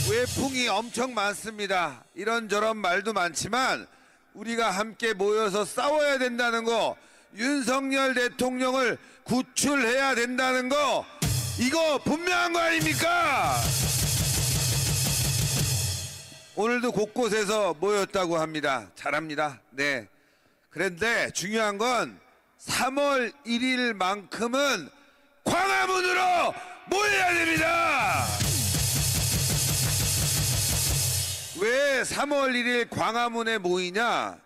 외풍이 엄청 많습니다. 이런저런 말도 많지만 우리가 함께 모여서 싸워야 된다는 거, 윤석열 대통령을 구출해야 된다는 거, 이거 분명한 거 아닙니까? 오늘도 곳곳에서 모였다고 합니다. 잘합니다. 네. 그런데 중요한 건 3월 1일만큼은 광화문으로 모여야 됩니다. 왜 3월 1일 광화문에 모이냐?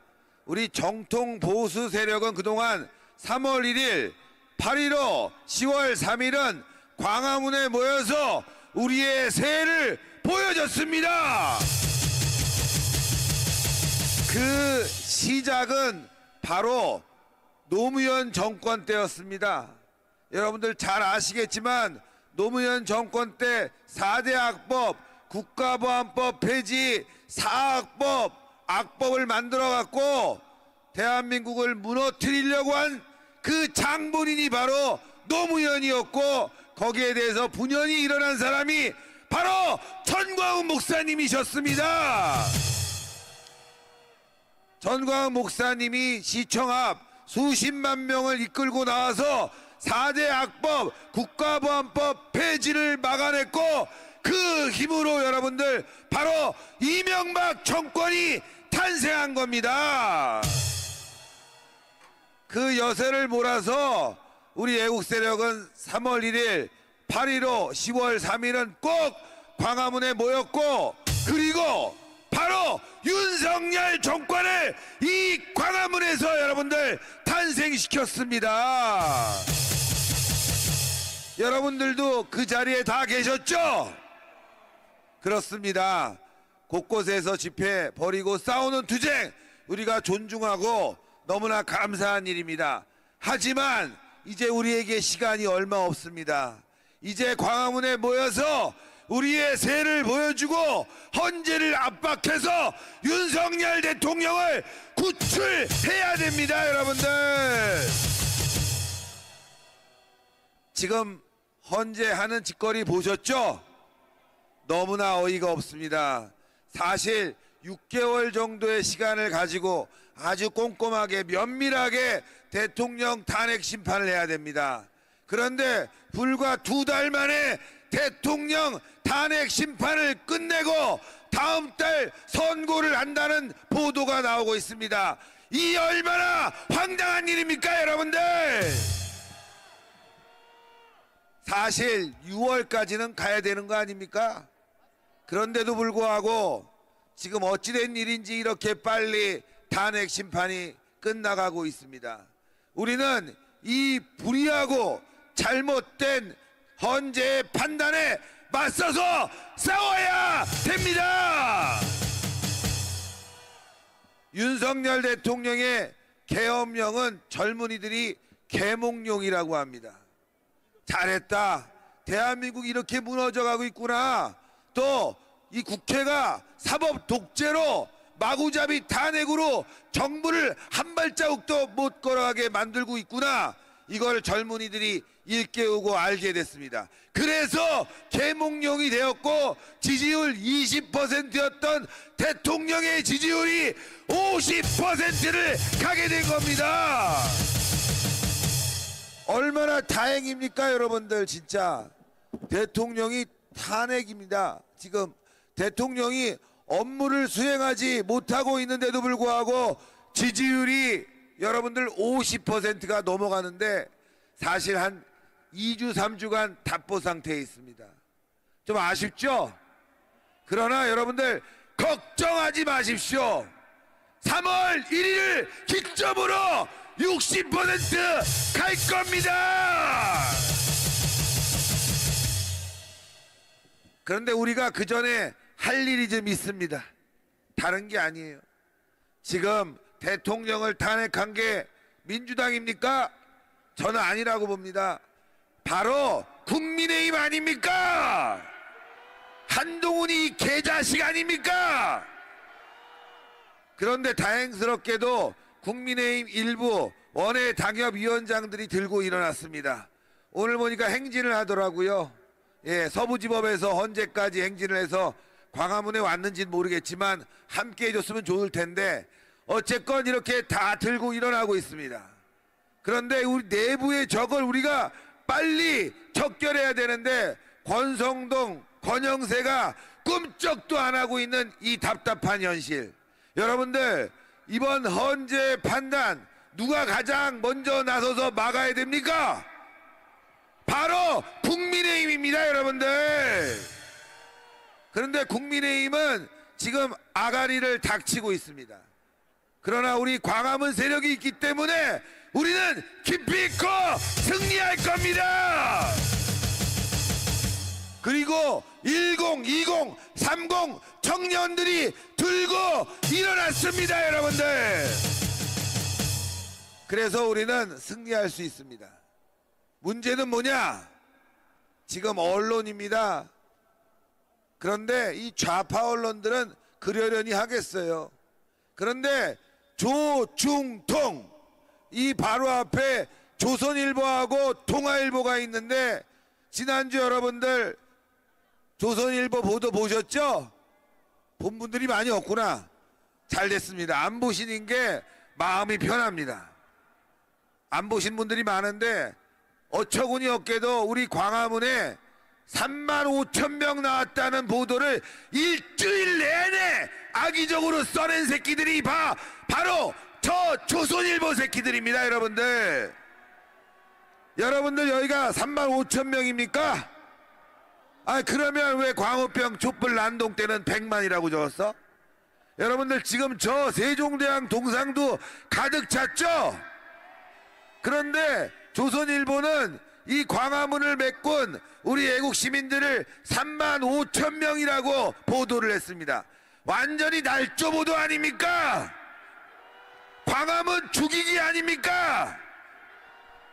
우리 정통 보수 세력은 그동안 3월 1일, 8.15, 10월 3일은 광화문에 모여서 우리의 세를 보여줬습니다. 그 시작은 바로 노무현 정권 때였습니다. 여러분들 잘 아시겠지만 노무현 정권 때 4대 악법, 국가보안법 폐지, 사악법, 악법을 만들어 갖고 대한민국을 무너뜨리려고 한 그 장본인이 바로 노무현이었고, 거기에 대해서 분연히 일어난 사람이 바로 전광훈 목사님이셨습니다. 전광훈 목사님이 시청 앞 수십만 명을 이끌고 나와서 4대 악법, 국가보안법 폐지를 막아냈고, 그 힘으로 여러분들 바로 이명박 정권이 탄생한 겁니다. 그 여세를 몰아서 우리 애국 세력은 3월 1일, 8.15, 10월 3일은 꼭 광화문에 모였고, 그리고 바로 윤석열 정권을 이 광화문에서 여러분들 탄생시켰습니다. 여러분들도 그 자리에 다 계셨죠? 그렇습니다. 곳곳에서 집회 벌이고 싸우는 투쟁, 우리가 존중하고 너무나 감사한 일입니다. 하지만 이제 우리에게 시간이 얼마 없습니다. 이제 광화문에 모여서 우리의 세를 보여주고 헌재를 압박해서 윤석열 대통령을 구출해야 됩니다. 여러분들, 지금 헌재하는 짓거리 보셨죠? 너무나 어이가 없습니다. 사실 6개월 정도의 시간을 가지고 아주 꼼꼼하게 면밀하게 대통령 탄핵 심판을 해야 됩니다. 그런데 불과 2달 만에 대통령 탄핵 심판을 끝내고 다음 달 선고를 한다는 보도가 나오고 있습니다. 이 얼마나 황당한 일입니까, 여러분들? 사실 6월까지는 가야 되는 거 아닙니까? 그런데도 불구하고 지금 어찌된 일인지 이렇게 빨리 탄핵 심판이 끝나가고 있습니다. 우리는 이 불의하고 잘못된 헌재의 판단에 맞서서 싸워야 됩니다. 윤석열 대통령의 계엄령은 젊은이들이 계몽령이라고 합니다. 잘했다. 대한민국이 이렇게 무너져가고 있구나. 또 이 국회가 사법 독재로 마구잡이 탄핵으로 정부를 한 발자국도 못 걸어가게 만들고 있구나. 이걸 젊은이들이 일깨우고 알게 됐습니다. 그래서 계몽령이 되었고, 지지율 20%였던 대통령의 지지율이 50%를 가게 된 겁니다. 얼마나 다행입니까, 여러분들. 진짜 대통령이 탄핵입니다. 지금 대통령이 업무를 수행하지 못하고 있는데도 불구하고 지지율이 여러분들 50%가 넘어가는데, 사실 한 2주 3주간 답보 상태에 있습니다. 좀 아쉽죠? 그러나 여러분들 걱정하지 마십시오. 3월 1일을 기점으로 60% 갈 겁니다. 그런데 우리가 그 전에 할 일이 좀 있습니다. 다른 게 아니에요. 지금 대통령을 탄핵한 게 민주당입니까? 저는 아니라고 봅니다. 바로 국민의힘 아닙니까? 한동훈이 개자식 아닙니까? 그런데 다행스럽게도 국민의힘 일부 원외 당협위원장들이 들고 일어났습니다. 오늘 보니까 행진을 하더라고요. 예, 서부지법에서 헌재까지 행진을 해서 광화문에 왔는지는 모르겠지만 함께 해줬으면 좋을 텐데 어쨌건 이렇게 다 들고 일어나고 있습니다. 그런데 우리 내부의 적을 우리가 빨리 척결해야 되는데 권성동, 권영세가 꿈쩍도 안 하고 있는 이 답답한 현실. 여러분들, 이번 헌재 판단 누가 가장 먼저 나서서 막아야 됩니까? 바로 국민의힘입니다, 여러분들. 그런데 국민의힘은 지금 아가리를 닥치고 있습니다. 그러나 우리 광화문 세력이 있기 때문에 우리는 기필코 승리할 겁니다. 그리고 10, 20, 30 청년들이 들고 일어났습니다, 여러분들. 그래서 우리는 승리할 수 있습니다. 문제는 뭐냐? 지금 언론입니다. 그런데 이 좌파 언론들은 그러려니 하겠어요. 그런데 조중통, 이 바로 앞에 조선일보하고 통화일보가 있는데 지난주 여러분들 조선일보 보도 보셨죠? 본 분들이 많이 없구나. 잘 됐습니다. 안 보시는 게 마음이 편합니다. 안 보신 분들이 많은데 어처구니 없게도 우리 광화문에 35,000명 나왔다는 보도를 일주일 내내 악의적으로 써낸 새끼들이 바로 저 조선일보 새끼들입니다, 여러분들. 여러분들 여기가 35,000명입니까? 아, 그러면 왜 광우병 촛불 난동 때는 100만이라고 적었어? 여러분들 지금 저 세종대왕 동상도 가득 찼죠? 그런데 조선일보는 이 광화문을 메꾼 우리 애국 시민들을 35,000명이라고 보도를 했습니다. 완전히 날조 보도 아닙니까? 광화문 죽이기 아닙니까?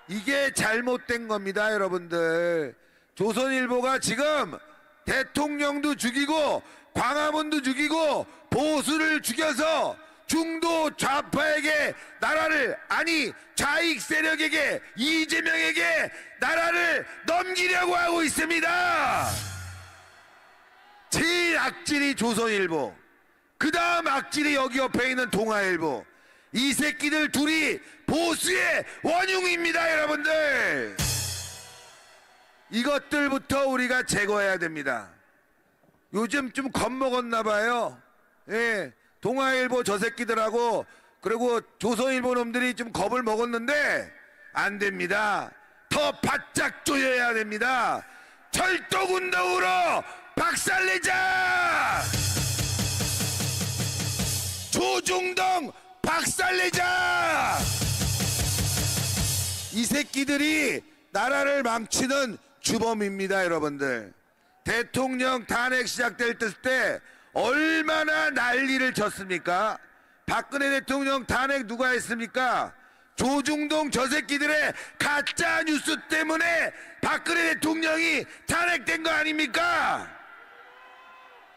이게 잘못된 겁니다, 여러분들. 조선일보가 지금 대통령도 죽이고 광화문도 죽이고 보수를 죽여서 중도 좌파에게 나라를, 아니 좌익 세력에게, 이재명에게 나라를 넘기려고 하고 있습니다. 제일 악질이 조선일보, 그 다음 악질이 여기 옆에 있는 동아일보. 이 새끼들 둘이 보수의 원흉입니다, 여러분들. 이것들부터 우리가 제거해야 됩니다. 요즘 좀 겁먹었나 봐요. 예, 동아일보 저 새끼들하고 그리고 조선일보 놈들이 좀 겁을 먹었는데 안 됩니다. 더 바짝 조여야 됩니다. 철도군동으로 박살내자! 조중동 박살내자! 이 새끼들이 나라를 망치는 주범입니다, 여러분들. 대통령 탄핵 시작될 때 얼마나 난리를 쳤습니까? 박근혜 대통령 탄핵 누가 했습니까? 조중동 저 새끼들의 가짜 뉴스 때문에 박근혜 대통령이 탄핵된 거 아닙니까?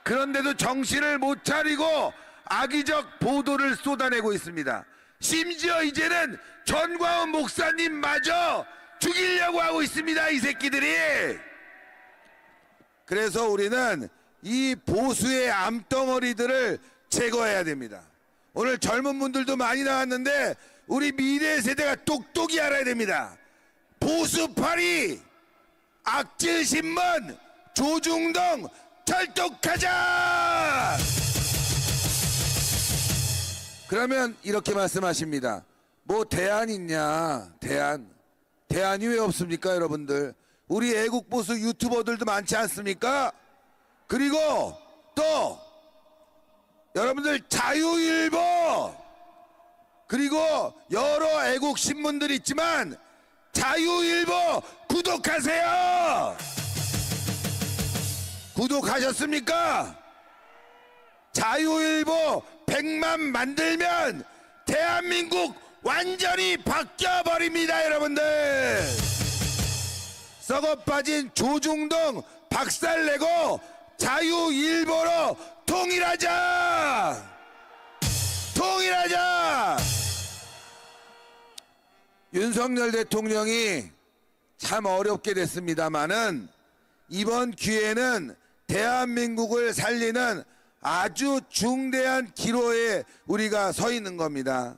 그런데도 정신을 못 차리고 악의적 보도를 쏟아내고 있습니다. 심지어 이제는 전광훈 목사님마저 죽이려고 하고 있습니다, 이 새끼들이. 그래서 우리는 이 보수의 암덩어리들을 제거해야 됩니다. 오늘 젊은 분들도 많이 나왔는데 우리 미래 세대가 똑똑히 알아야 됩니다. 보수파리, 악질신문, 조중동 철떡하자! 그러면 이렇게 말씀하십니다. 뭐 대안 있냐? 대안이 왜 없습니까, 여러분들? 우리 애국보수 유튜버들도 많지 않습니까? 그리고 또 여러분들 자유일보, 그리고 여러 애국 신문들 있지만 자유일보 구독하세요. 구독하셨습니까? 자유일보 100만 만들면 대한민국 완전히 바뀌어버립니다, 여러분들. 썩어빠진 조중동 박살내고 자유일보로 통일하자! 통일하자! 윤석열 대통령이 참 어렵게 됐습니다마는 이번 기회는 대한민국을 살리는 아주 중대한 기로에 우리가 서 있는 겁니다.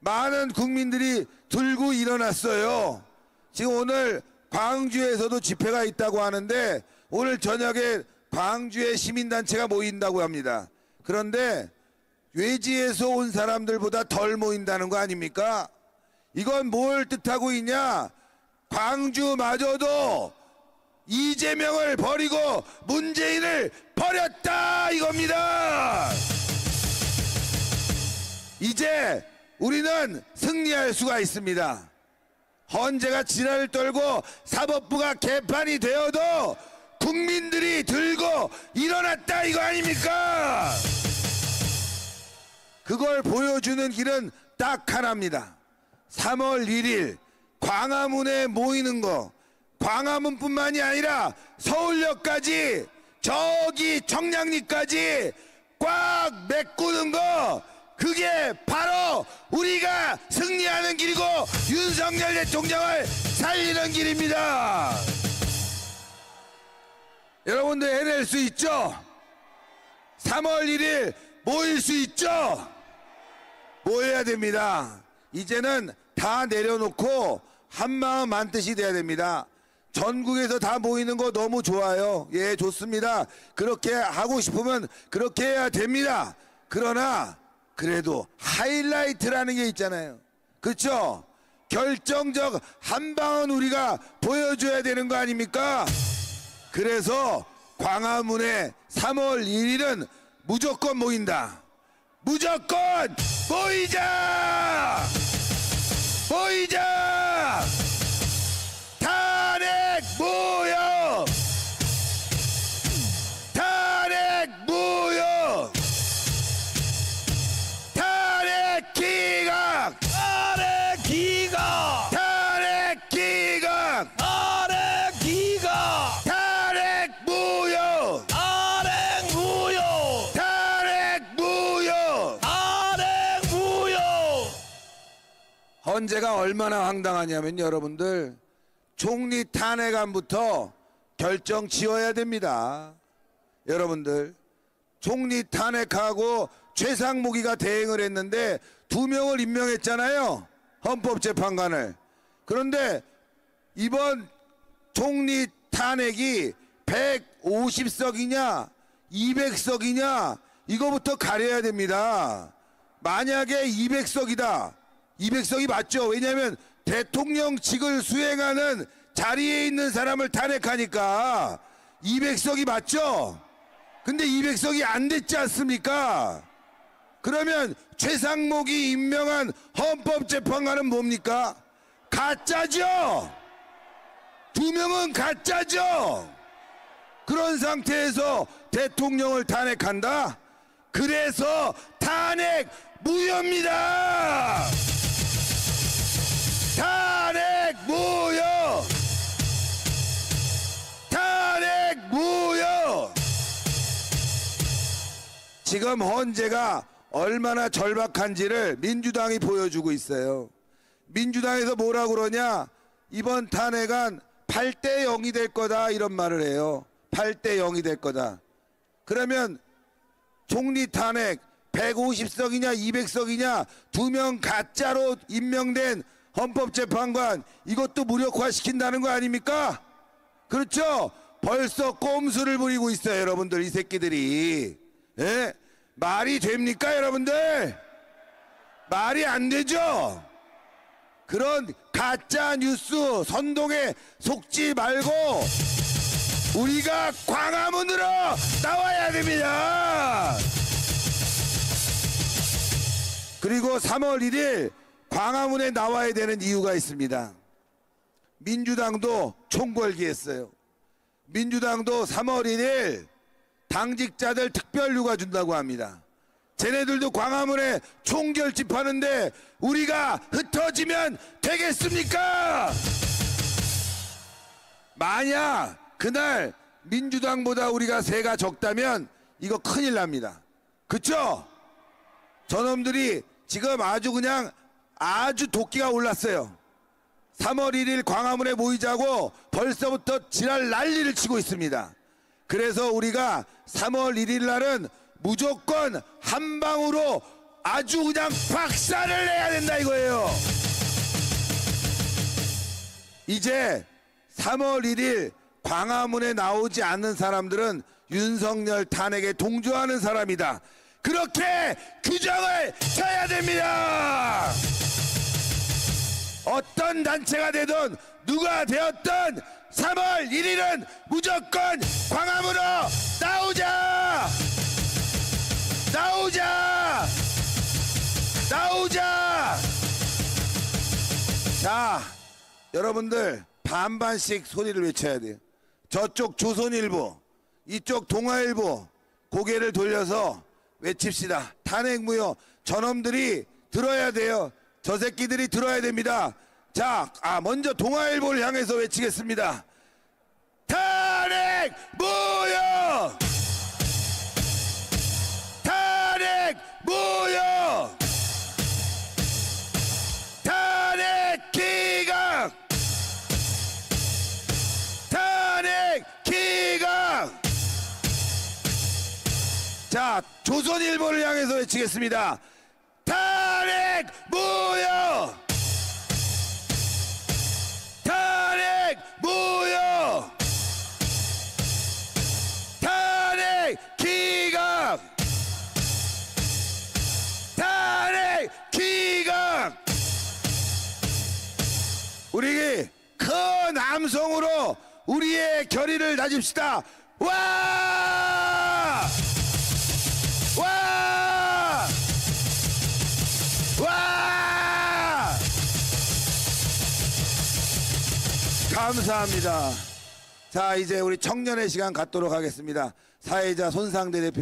많은 국민들이 들고 일어났어요. 지금 오늘 광주에서도 집회가 있다고 하는데 오늘 저녁에 광주에 시민단체가 모인다고 합니다. 그런데 외지에서 온 사람들보다 덜 모인다는 거 아닙니까? 이건 뭘 뜻하고 있냐? 광주마저도 이재명을 버리고 문재인을 버렸다 이겁니다. 이제 우리는 승리할 수가 있습니다. 헌재가 지랄을 떨고 사법부가 개판이 되어도 국민들이 들고 일어났다 이거 아닙니까? 그걸 보여주는 길은 딱 하나입니다. 3월 1일 광화문에 모이는 거, 광화문뿐만이 아니라 서울역까지 저기 청량리까지 꽉 메꾸는 거, 그게 바로 우리가 승리하는 길이고 윤석열 대통령을 살리는 길입니다. 여러분들 해낼 수 있죠? 3월 1일 모일 수 있죠? 모여야 됩니다. 이제는 다 내려놓고 한마음 한뜻이 돼야 됩니다. 전국에서 다 모이는 거 너무 좋아요. 예, 좋습니다. 그렇게 하고 싶으면 그렇게 해야 됩니다. 그러나 그래도 하이라이트라는 게 있잖아요. 그렇죠? 결정적 한 방은 우리가 보여줘야 되는 거 아닙니까? 그래서 광화문에 3월 1일은 무조건 모인다. 무조건 모이자! 모이자! 탄핵 무효! 탄핵 무효! 탄핵 기각! 탄핵 기각! 탄핵 기각! 탄핵 기각! 탄핵 무효! 탄핵 무효! 탄핵 무효! 탄핵 무효! 헌재가 얼마나 황당하냐면 여러분들 총리 탄핵안부터 결정 지어야 됩니다. 여러분들 총리 탄핵하고 최상무기가 대행을 했는데 2명을 임명했잖아요. 헌법재판관을. 그런데 이번 총리 탄핵이 150석이냐 200석이냐 이거부터 가려야 됩니다. 만약에 200석이다. 200석이 맞죠. 왜냐하면 대통령직을 수행하는 자리에 있는 사람을 탄핵하니까 200석이 맞죠. 근데 200석이 안 됐지 않습니까? 그러면 최상목이 임명한 헌법재판관은 뭡니까? 가짜죠. 2명은 가짜죠. 그런 상태에서 대통령을 탄핵한다? 그래서 탄핵 무효입니다. 탄핵 무효! 탄핵 무효! 지금 헌재가 얼마나 절박한지를 민주당이 보여주고 있어요. 민주당에서 뭐라 그러냐? 이번 탄핵안 8대 0이 될 거다 이런 말을 해요. 8대 0이 될 거다. 그러면 총리 탄핵 150석이냐 200석이냐 2명 가짜로 임명된 헌법재판관 이것도 무력화시킨다는 거 아닙니까? 그렇죠? 벌써 꼼수를 부리고 있어요. 여러분들 이 새끼들이. 예? 말이 됩니까 여러분들? 말이 안 되죠? 그런 가짜 뉴스 선동에 속지 말고 우리가 광화문으로 나와야 됩니다. 그리고 3월 1일 광화문에 나와야 되는 이유가 있습니다. 민주당도 총궐기했어요. 민주당도 3월 1일 당직자들 특별휴가 준다고 합니다. 쟤네들도 광화문에 총결집하는데 우리가 흩어지면 되겠습니까? 만약 그날 민주당보다 우리가 세가 적다면 이거 큰일 납니다. 그쵸? 저놈들이 지금 아주 그냥 아주 도끼가 올랐어요. 3월 1일 광화문에 모이자고 벌써부터 지랄 난리를 치고 있습니다. 그래서 우리가 3월 1일 날은 무조건 한 방으로 아주 그냥 박살을 내야 된다 이거예요. 이제 3월 1일 광화문에 나오지 않는 사람들은 윤석열 탄핵에 동조하는 사람이다. 그렇게 규정을 쳐야 됩니다. 어떤 단체가 되든 누가 되었든 3월 1일은 무조건 광화문으로 나오자! 나오자! 나오자! 자, 여러분들 반반씩 소리를 외쳐야 돼요. 저쪽 조선일보, 이쪽 동아일보 고개를 돌려서 외칩시다. 탄핵무효. 저놈들이 들어야 돼요. 저 새끼들이 들어야 됩니다. 자, 먼저 동아일보를 향해서 외치겠습니다. 탄핵 무효! 탄핵 무효! 탄핵 기각! 탄핵 기각! 자, 조선일보를 향해서 외치겠습니다. 탄핵 무효! 탄핵 무효! 탄핵 기각! 탄핵 기각! 우리 큰 함성으로 우리의 결의를 다집시다. 와! 와! 와! 감사합니다. 자, 이제 우리 청년의 시간 갖도록 하겠습니다. 사회자 손상대 대표.